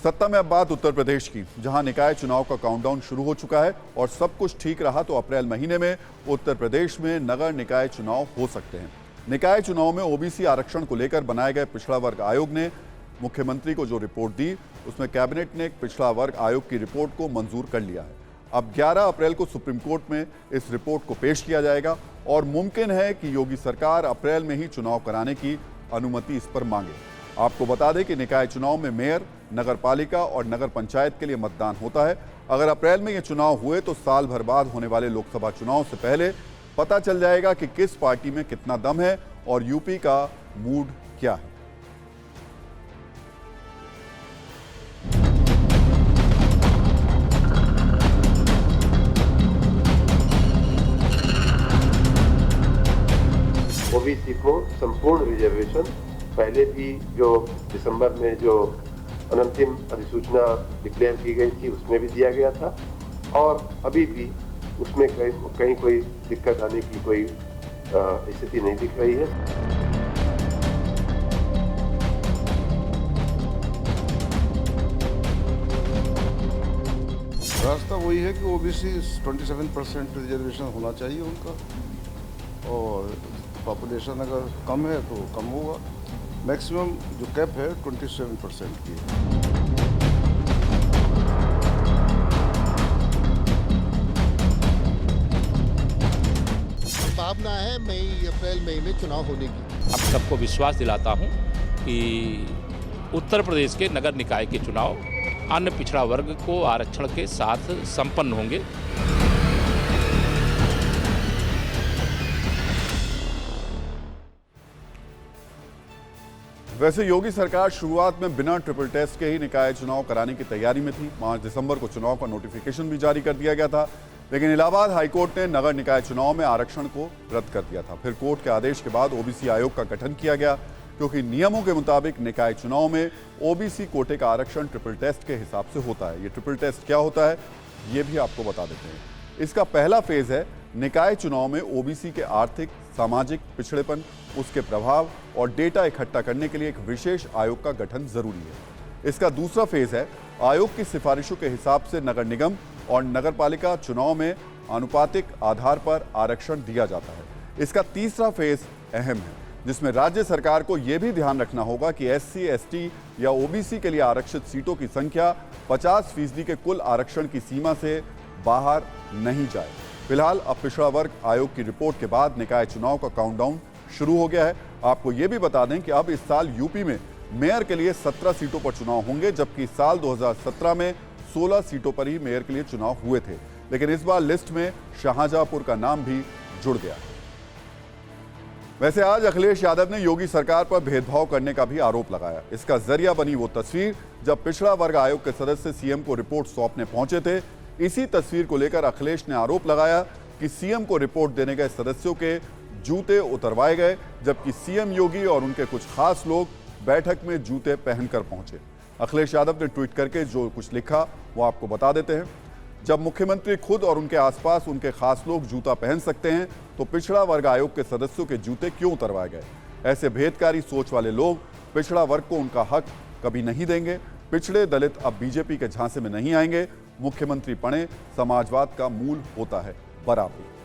सत्ता में अब बात उत्तर प्रदेश की, जहां निकाय चुनाव का काउंटडाउन शुरू हो चुका है और सब कुछ ठीक रहा तो अप्रैल महीने में उत्तर प्रदेश में नगर निकाय चुनाव हो सकते हैं। निकाय चुनाव में ओबीसी आरक्षण को लेकर बनाए गए पिछड़ा वर्ग आयोग ने मुख्यमंत्री को जो रिपोर्ट दी, उसमें कैबिनेट ने पिछड़ा वर्ग आयोग की रिपोर्ट को मंजूर कर लिया है। अब 11 अप्रैल को सुप्रीम कोर्ट में इस रिपोर्ट को पेश किया जाएगा और मुमकिन है कि योगी सरकार अप्रैल में ही चुनाव कराने की अनुमति इस पर मांगे। आपको बता दें कि निकाय चुनाव में मेयर, नगर पालिका और नगर पंचायत के लिए मतदान होता है। अगर अप्रैल में ये चुनाव हुए तो साल भर बाद होने वाले लोकसभा चुनाव से पहले पता चल जाएगा कि किस पार्टी में कितना दम है और यूपी का मूड क्या है। ओबीसी को संपूर्ण रिजर्वेशन पहले भी जो दिसंबर में जो अंतिम अधिसूचना डिक्लेयर की गई थी उसमें भी दिया गया था और अभी भी उसमें कहीं कोई दिक्कत आने की कोई स्थिति नहीं दिख रही है। रास्ता वही है कि ओबीसी 27% रिजर्वेशन होना चाहिए उनका, और पॉपुलेशन अगर कम है तो कम होगा। मैक्सिमम जो कैप है 27% की है। संभावना है अप्रैल मई में चुनाव होने की। अब सबको विश्वास दिलाता हूं कि उत्तर प्रदेश के नगर निकाय के चुनाव अन्य पिछड़ा वर्ग को आरक्षण के साथ संपन्न होंगे। वैसे योगी सरकार शुरुआत में बिना ट्रिपल टेस्ट के ही निकाय चुनाव कराने की तैयारी में थी। 5 दिसंबर को चुनाव का नोटिफिकेशन भी जारी कर दिया गया था, लेकिन इलाहाबाद हाईकोर्ट ने नगर निकाय चुनाव में आरक्षण को रद्द कर दिया था। फिर कोर्ट के आदेश के बाद ओबीसी आयोग का गठन किया गया, क्योंकि नियमों के मुताबिक निकाय चुनाव में ओबीसी कोटे का आरक्षण ट्रिपल टेस्ट के हिसाब से होता है। ये ट्रिपल टेस्ट क्या होता है, ये भी आपको बता देते हैं। इसका पहला फेज है निकाय चुनाव में ओबीसी के आर्थिक, सामाजिक पिछड़ेपन, उसके प्रभाव और डेटा इकट्ठा करने के लिए एक विशेष आयोग का गठन जरूरी है। इसका दूसरा फेज है आयोग की सिफारिशों के हिसाब से नगर निगम और नगरपालिका चुनाव में आनुपातिक आधार पर आरक्षण दिया जाता है। इसका तीसरा फेज अहम है, जिसमें राज्य सरकार को यह भी ध्यान रखना होगा कि एससी, एसटी या ओबीसी के लिए आरक्षित सीटों की संख्या 50% के कुल आरक्षण की सीमा से बाहर नहीं जाए। फिलहाल अब पिछड़ा वर्ग आयोग की रिपोर्ट के बाद निकाय चुनाव का काउंटडाउन शुरू हो गया है। आपको यह भी बता दें कि अब इस साल यूपी में मेयर के लिए 17 सीटों पर चुनाव होंगे, जबकि साल 2017 में 16 सीटों पर ही मेयर के लिए चुनाव हुए थे। लेकिन इस बार लिस्ट में शाहजहांपुर का नाम भी जुड़ गया। वैसे आज अखिलेश यादव ने योगी सरकार पर भेदभाव करने का भी आरोप लगाया। इसका जरिया बनी वो तस्वीर जब पिछड़ा वर्ग आयोग के सदस्य सीएम को रिपोर्ट सौंपने पहुंचे थे। इसी तस्वीर को लेकर अखिलेश ने आरोप लगाया कि सीएम को रिपोर्ट देने गए सदस्यों के जूते उतरवाए गए, जबकि सीएम योगी और उनके कुछ खास लोग बैठक में जूते पहनकर पहुंचे। अखिलेश यादव ने ट्वीट करके जो कुछ लिखा वो आपको बता देते हैं। जब मुख्यमंत्री खुद और उनके आसपास उनके खास लोग जूता पहन सकते हैं, तो पिछड़ा वर्ग आयोग के सदस्यों के जूते क्यों उतरवाए गए? ऐसे भेदकारी सोच वाले लोग पिछड़ा वर्ग को उनका हक कभी नहीं देंगे। पिछड़े दलित अब बीजेपी के झांसे में नहीं आएंगे। मुख्यमंत्री पढ़ें, समाजवाद का मूल होता है बराबरी।